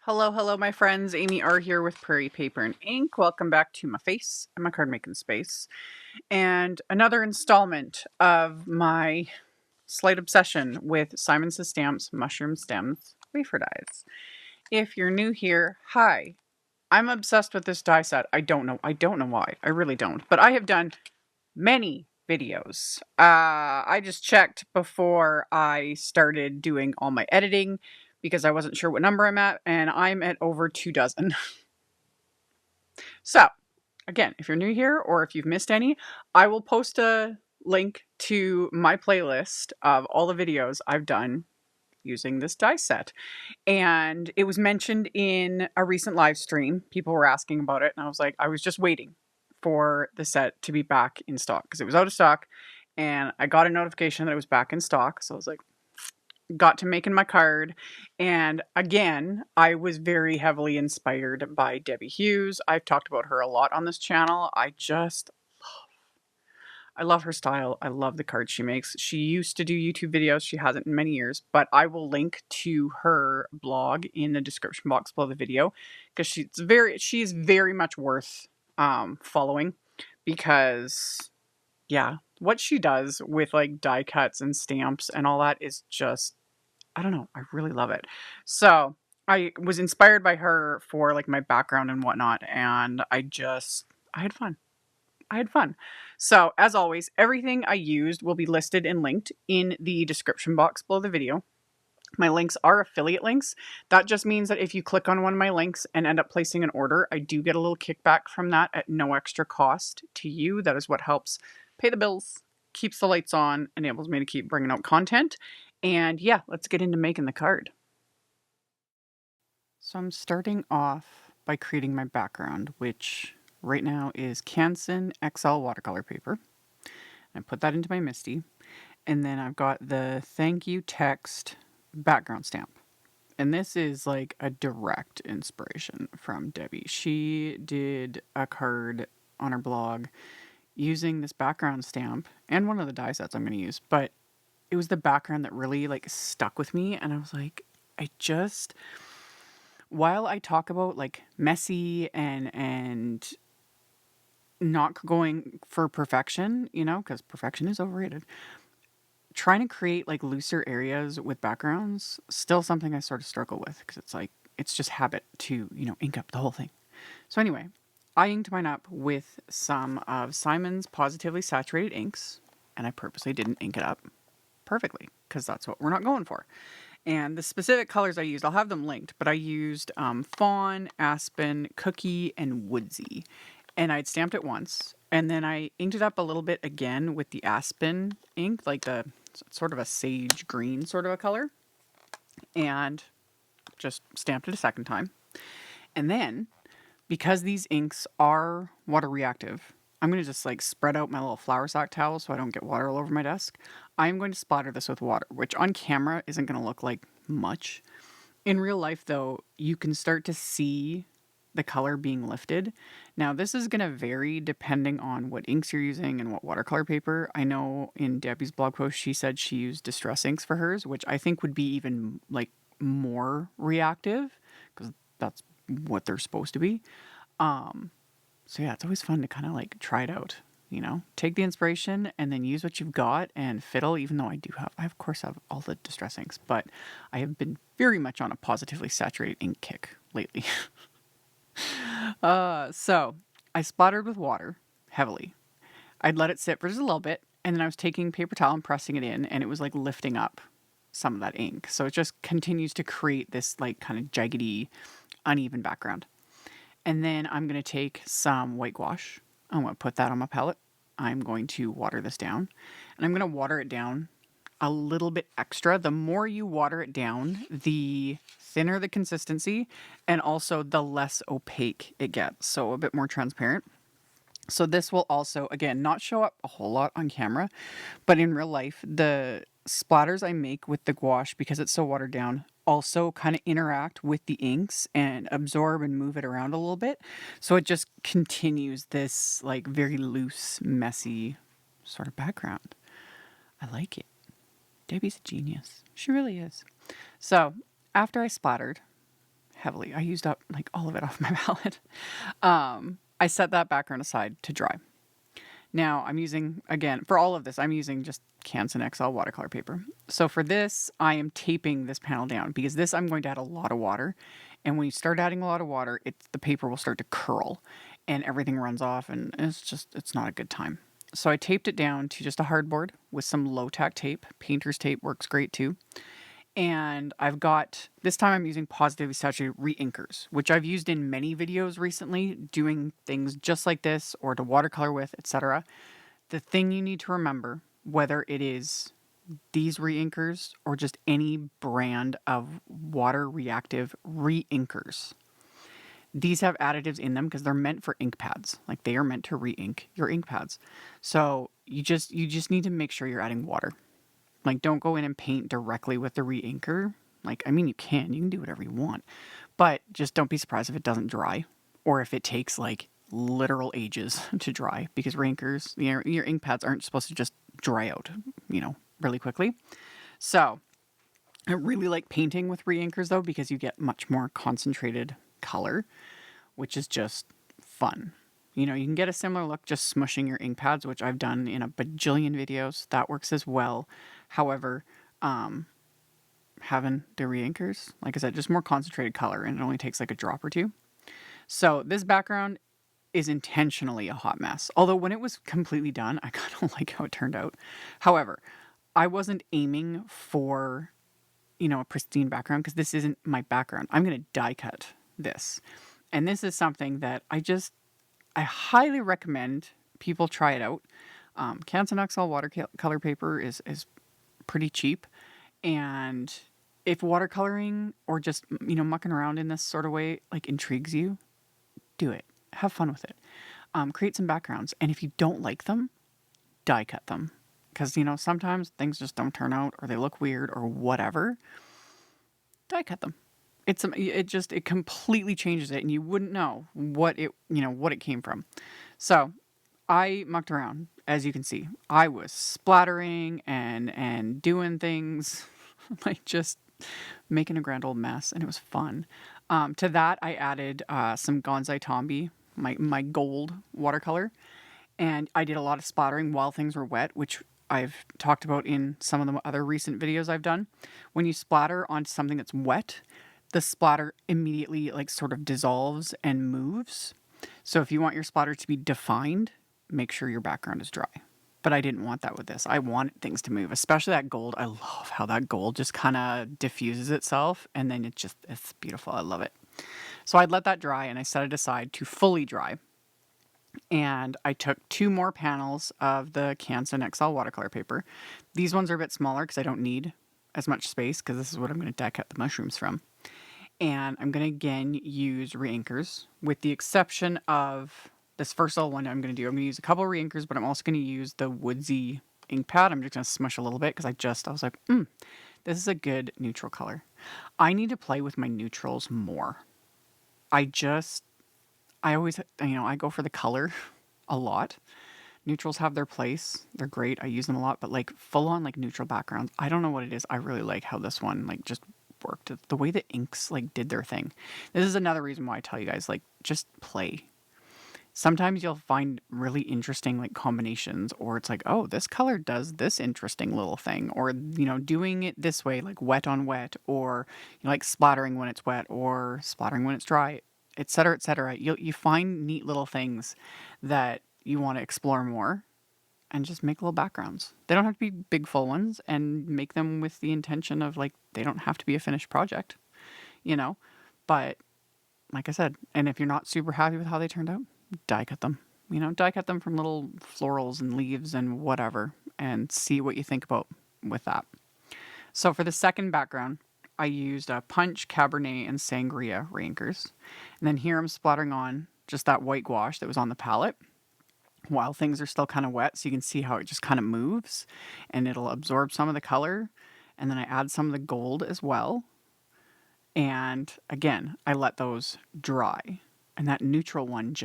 Hello, hello, my friends. AmyR here with Prairie Paper and Ink. Welcome back to my face and my card making space. And another installment of my slight obsession with Simon Says Stamps Mushroom Stems Wafer Dies. If you're new here, hi. I'm obsessed with this die set. I don't know why. I really don't. But I have done many videos. I just checked before I started doing all my editing because I wasn't sure what number I'm at, and I'm at over 24. So, again, if you're new here or if you've missed any, I will post a link to my playlist of all the videos I've done using this die set. And it was mentioned in a recent live stream. People were asking about it, and I was like, I was just waiting for the set to be back in stock because it was out of stock, and I got a notification that it was back in stock. So I was like, got to making my card. And again, I was very heavily inspired by Debbie Hughes. I've talked about her a lot on this channel. I love her style. I love the cards she makes. She used to do YouTube videos. She hasn't in many years, but I will link to her blog in the description box below the video because she is very much worth following because yeah, what she does with like die cuts and stamps and all that is just, I don't know, I really love it. So I was inspired by her for like my background and whatnot, and I had fun. I had fun. So, as always, everything I used will be listed and linked in the description box below the video. My links are affiliate links. That just means that if you click on one of my links and end up placing an order, I do get a little kickback from that at no extra cost to you. That is what helps pay the bills, keeps the lights on, enables me to keep bringing out content. And yeah, let's get into making the card. So I'm starting off by creating my background, which right now is Canson XL watercolor paper. I put that into my MISTI, and then I've got the thank you text background stamp. And this is like a direct inspiration from Debbie. She did a card on her blog using this background stamp and one of the die sets I'm going to use, but it was the background that really like stuck with me. And I was like, while I talk about like messy and not going for perfection, because perfection is overrated, trying to create like looser areas with backgrounds, still something I sort of struggle with because it's just habit to, ink up the whole thing. So anyway, I inked mine up with some of Simon's Pawsitively saturated inks, and I purposely didn't ink it up perfectly because that's what we're not going for. And the specific colors I used, I'll have them linked, but I used FAWN, ASPEN, Cookie, and WOODSY. And I'd stamped it once, and then I inked it up a little bit again with the ASPEN ink, like the sort of a sage green sort of a color, and just stamped it a second time. And then, because these inks are water reactive, I'm going to just like spread out my little flour sack towel so I don't get water all over my desk. I'm going to splatter this with water, which on camera isn't going to look like much. In real life, though, you can start to see the color being lifted. Now, this is going to vary depending on what inks you're using and what watercolor paper. I know in Debbie's blog post, she said she used distress inks for hers, which I think would be even like more reactive because that's what they're supposed to be. So yeah, it's always fun to kind of like try it out, take the inspiration and then use what you've got and fiddle, even though I of course have all the distress inks, but I have been very much on a positively saturated ink kick lately. So I splattered with water heavily. I'd let it sit for just a little bit, and then I was taking paper towel and pressing it in, and it was like lifting up some of that ink. So it just continues to create this like kind of jaggedy, uneven background. And then I'm going to take some white gouache. I'm going to put that on my palette. I'm going to water this down, and I'm going to water it down a little bit extra. The more you water it down, the thinner the consistency, and also the less opaque it gets, so a bit more transparent. So this will also, again, not show up a whole lot on camera, but in real life, the splatters I make with the gouache, because it's so watered down, also kind of interact with the inks and absorb and move it around a little bit. So it just continues this like very loose, messy sort of background. I like it. Debbie's a genius. She really is. So after I splattered heavily. I used up like all of it off my palette. I set that background aside to dry. Now I'm using, again, for all of this, I'm using just Canson XL watercolor paper. So for this, I am taping this panel down because this I'm going to add a lot of water. And when you start adding a lot of water, the paper will start to curl and everything runs off and it's not a good time. So I taped it down to just a hardboard with some low tack tape. Painter's tape works great too. And I've got, this time I'm using Positively Saturated re-inkers, which I've used in many videos recently, doing things just like this or to watercolor with, etc. The thing you need to remember, whether it is these re-inkers or just any brand of water reactive re-inkers, these have additives in them because they're meant for ink pads. Like they are meant to re-ink your ink pads. So you just need to make sure you're adding water. Like, don't go in and paint directly with the re-inker. Like, I mean, you can do whatever you want, but just don't be surprised if it doesn't dry or if it takes like literal ages to dry because re-inkers, your ink pads aren't supposed to just dry out, really quickly. So I really like painting with re-inkers though, because you get much more concentrated color, which is just fun. You can get a similar look just smushing your ink pads, which I've done in a bajillion videos. That works as well. However, having the re-inkers, like I said, just more concentrated color, and it only takes like a drop or two. So this background is intentionally a hot mess. Although when it was completely done, I kind of like how it turned out. However, I wasn't aiming for, a pristine background because this isn't my background. I'm going to die cut this. And this is something that I highly recommend people try it out. Canson XL watercolor paper is pretty cheap. And if watercoloring or just, mucking around in this sort of way, like intrigues you, do it. Have fun with it. Create some backgrounds. And if you don't like them, die cut them. Because, sometimes things just don't turn out or they look weird or whatever. Die cut them. It completely changes it and you wouldn't know what it came from. So I mucked around, as you can see. I was splattering and doing things like just making a grand old mess, and it was fun. To that I added some Gansai Tambi, my gold watercolor, and I did a lot of splattering while things were wet, which I've talked about in some of the other recent videos I've done. When you splatter onto something that's wet, the splatter immediately sort of dissolves and moves. So if you want your splatter to be defined, make sure your background is dry. But I didn't want that with this. I wanted things to move, especially that gold. I love how that gold just kind of diffuses itself and then it's beautiful. I love it. So I'd let that dry and I set it aside to fully dry. And I took 2 more panels of the Canson XL watercolor paper. These ones are a bit smaller because I don't need as much space because this is what I'm going to die cut the mushrooms from. And I'm going to again use re-inkers with the exception of this first little one I'm going to do. I'm going to use a couple of re-inkers, but I'm also going to use the WOODSY ink pad. I'm just going to smush a little bit because I was like, this is a good neutral color. I need to play with my neutrals more. I always, I go for the color a lot. Neutrals have their place. They're great. I use them a lot, but full on neutral backgrounds, I don't know what it is. I really like how this one just worked. The way the inks did their thing. This is another reason why I tell you guys just play. Sometimes you'll find really interesting combinations, or it's oh, this color does this interesting little thing, or doing it this way, wet on wet, or splattering when it's wet or splattering when it's dry, etc., etc. You find neat little things that you want to explore more and just make little backgrounds. They don't have to be big full ones, and make them with the intention of they don't have to be a finished project, but like I said, and if you're not super happy with how they turned out, die cut them. Die cut them from little florals and leaves and whatever, and see what you think about with that. So for the second background, I used a Punch, Cabernet, and Sangria re-inkers. And then here I'm splattering on just that white gouache that was on the palette while things are still kind of wet, so you can see how it just kind of moves and it'll absorb some of the color. And then I add some of the gold as well. And again, I let those dry. And that neutral one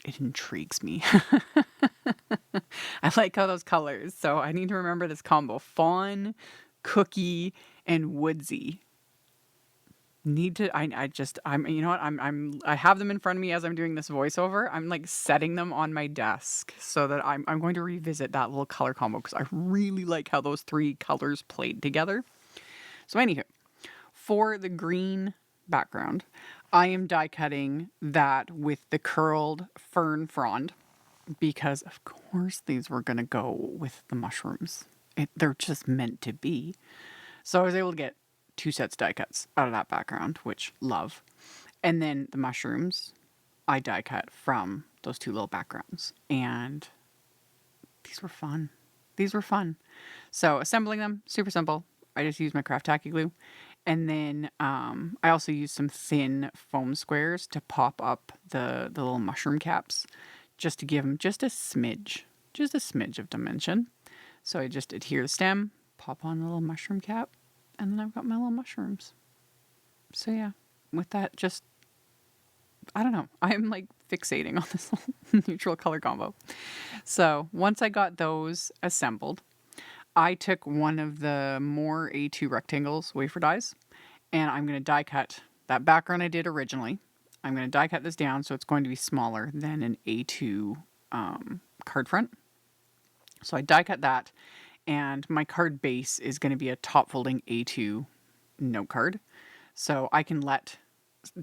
it intrigues me. I like how those colors. So I need to remember this combo: FAWN, Cookie, and WOODSY. need to, you know what, I have them in front of me as I'm doing this voiceover. I'm like setting them on my desk so that I'm going to revisit that little color combo because I really like how those three colors played together. So anywho, for the green background, I am die cutting that with the curled Fern Frond because of course these were going to go with the mushrooms. They're just meant to be. So I was able to get 2 sets die cuts out of that background, which love. And then the mushrooms I die cut from those 2 little backgrounds. And these were fun. These were fun. So assembling them, super simple. I just used my craft tacky glue. And then I also used some thin foam squares to pop up the little mushroom caps just to give them just a smidge of dimension. So I just adhere the stem, pop on the little mushroom cap, and then I've got my little mushrooms. So yeah, with that, just, I don't know. I'm like fixating on this little neutral color combo. So once I got those assembled, I took one of the more A2 rectangles wafer dies, and I'm going to die cut that background I did originally. I'm going to die cut this down so it's going to be smaller than an A2 card front. So I die cut that, and my card base is going to be a top folding A2 note card. So I can let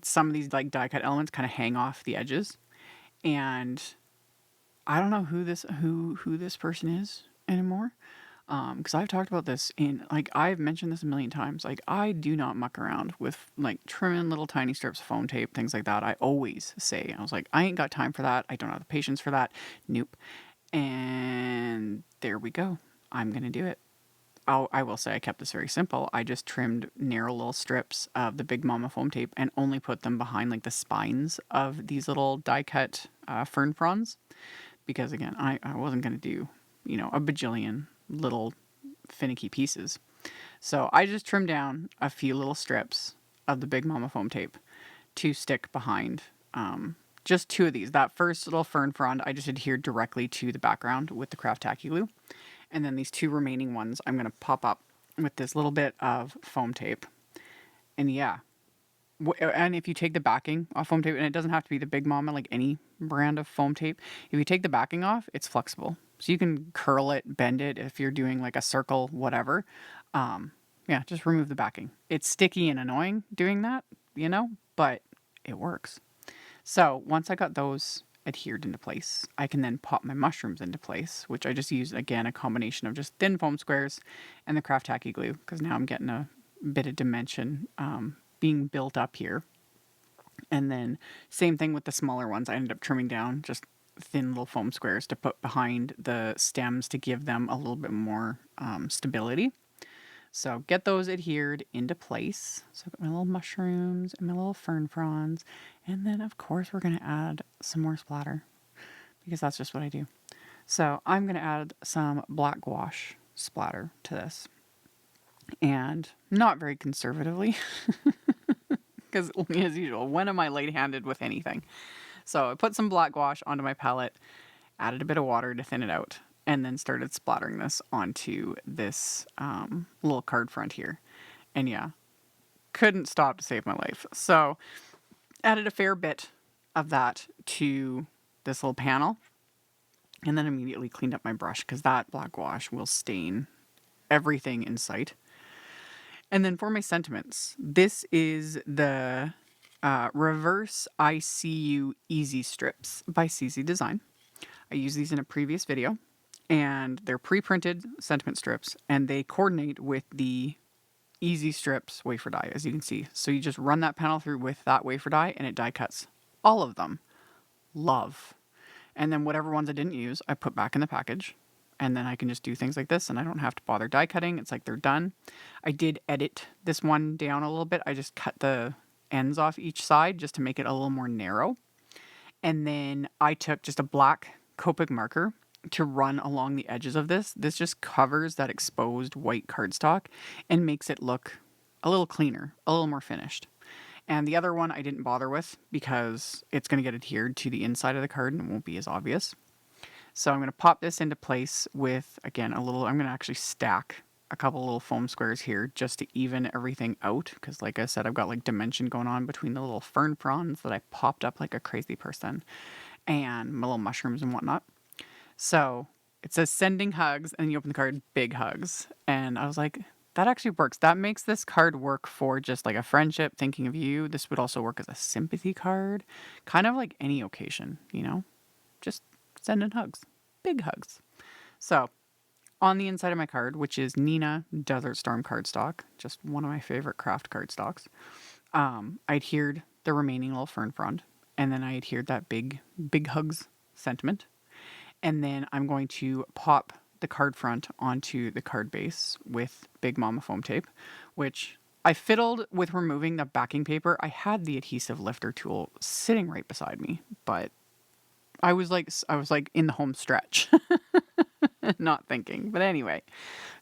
some of these like die cut elements kind of hang off the edges. And I don't know who this person is anymore. Because I've talked about this I've mentioned this a million times. Like, I do not muck around with like trimming little tiny strips of foam tape, things like that. I always say, I was like, I ain't got time for that. I don't have the patience for that. Nope. And there we go. I'm going to do it. I will say I kept this very simple. I just trimmed narrow little strips of the Big Mama foam tape and only put them behind like the spines of these little die cut fern fronds. Because again, I wasn't going to do, a bajillion little finicky pieces. So I just trimmed down a few little strips of the Big Mama foam tape to stick behind just 2 of these. That first little fern frond, I just adhered directly to the background with the craft tacky glue. And then these 2 remaining ones, I'm going to pop up with this little bit of foam tape. And yeah, and if you take the backing off foam tape, and it doesn't have to be the Big Mama, like any brand of foam tape, if you take the backing off, it's flexible. So you can curl it, bend it if you're doing like a circle, whatever. Yeah, just remove the backing. It's sticky and annoying doing that, but it works. So once I got those adhered into place, I can then pop my mushrooms into place, which I just use, again, a combination of just thin foam squares and the craft tacky glue, because now I'm getting a bit of dimension being built up here. And then same thing with the smaller ones. I ended up trimming down just thin little foam squares to put behind the stems to give them a little bit more stability. So get those adhered into place. So I've got my little mushrooms and my little fern fronds. And then, of course, we're going to add some more splatter because that's just what I do. So I'm going to add some black gouache splatter to this. And not very conservatively because, as usual, when am I light-handed with anything? So I put some black gouache onto my palette, added a bit of water to thin it out, and then started splattering this onto this little card front here. And yeah, couldn't stop to save my life. So added a fair bit of that to this little panel, and then immediately cleaned up my brush because that black gouache will stain everything in sight. And then for my sentiments, this is the Reverse ICU Easy Strips by CZ Design. I used these in a previous video. And they're pre-printed sentiment strips, and they coordinate with the Easy Strips wafer die, as you can see. So you just run that panel through with that wafer die, and it die cuts all of them. Love. And then whatever ones I didn't use, I put back in the package, and then I can just do things like this, and I don't have to bother die cutting. It's like they're done. I did edit this one down a little bit. I just cut the ends off each side just to make it a little more narrow. And then I took just a black Copic marker to run along the edges of this. This just covers that exposed white cardstock and makes it look a little cleaner, a little more finished. And the other one I didn't bother with because it's going to get adhered to the inside of the card and it won't be as obvious. So I'm going to pop this into place with, again, I'm going to actually stack a couple little foam squares here just to even everything out. Because like I said, I've got like dimension going on between the little fern fronds that I popped up like a crazy person and my little mushrooms and whatnot. So it says sending hugs, and you open the card, big hugs. And I was like, that actually works. That makes this card work for just like a friendship, thinking of you. This would also work as a sympathy card, kind of like any occasion, you know, just sending hugs, big hugs. So on the inside of my card, which is Nina Desert Storm cardstock, just one of my favorite craft cardstocks, I adhered the remaining little fern frond, and then I adhered that big hugs sentiment. And then I'm going to pop the card front onto the card base with Big Mama foam tape, which I fiddled with removing the backing paper. I had the adhesive lifter tool sitting right beside me, but I was like in the home stretch, not thinking. But anyway,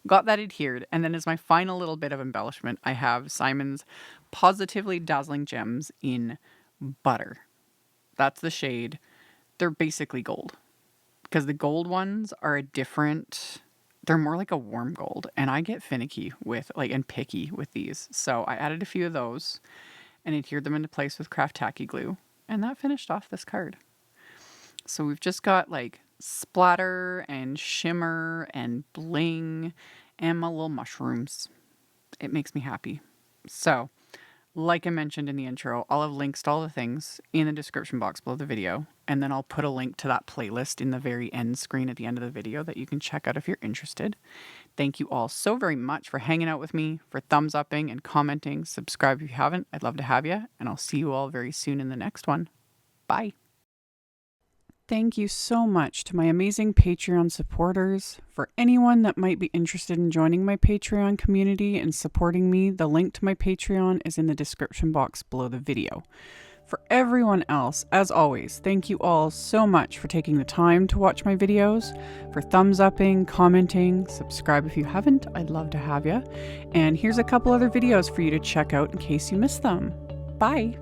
got that adhered. And then as my final little bit of embellishment, I have Simon's Pawsitively Dazzling Gems in Butter. That's the shade. They're basically gold. Because the gold ones are a different, they're more like a warm gold. And I get finicky with, like, and picky with these. So I added a few of those and adhered them into place with craft tacky glue. And that finished off this card. So we've just got like splatter and shimmer and bling and my little mushrooms. It makes me happy. So, like I mentioned in the intro, I'll have links to all the things in the description box below the video. And then I'll put a link to that playlist in the very end screen at the end of the video that you can check out if you're interested. Thank you all so very much for hanging out with me, for thumbs upping and commenting. Subscribe if you haven't. I'd love to have you. And I'll see you all very soon in the next one. Bye. Thank you so much to my amazing Patreon supporters. For anyone that might be interested in joining my Patreon community and supporting me, the link to my Patreon is in the description box below the video. For everyone else, as always, thank you all so much for taking the time to watch my videos, for thumbs upping, commenting, subscribe if you haven't, I'd love to have you. And here's a couple other videos for you to check out in case you missed them. Bye!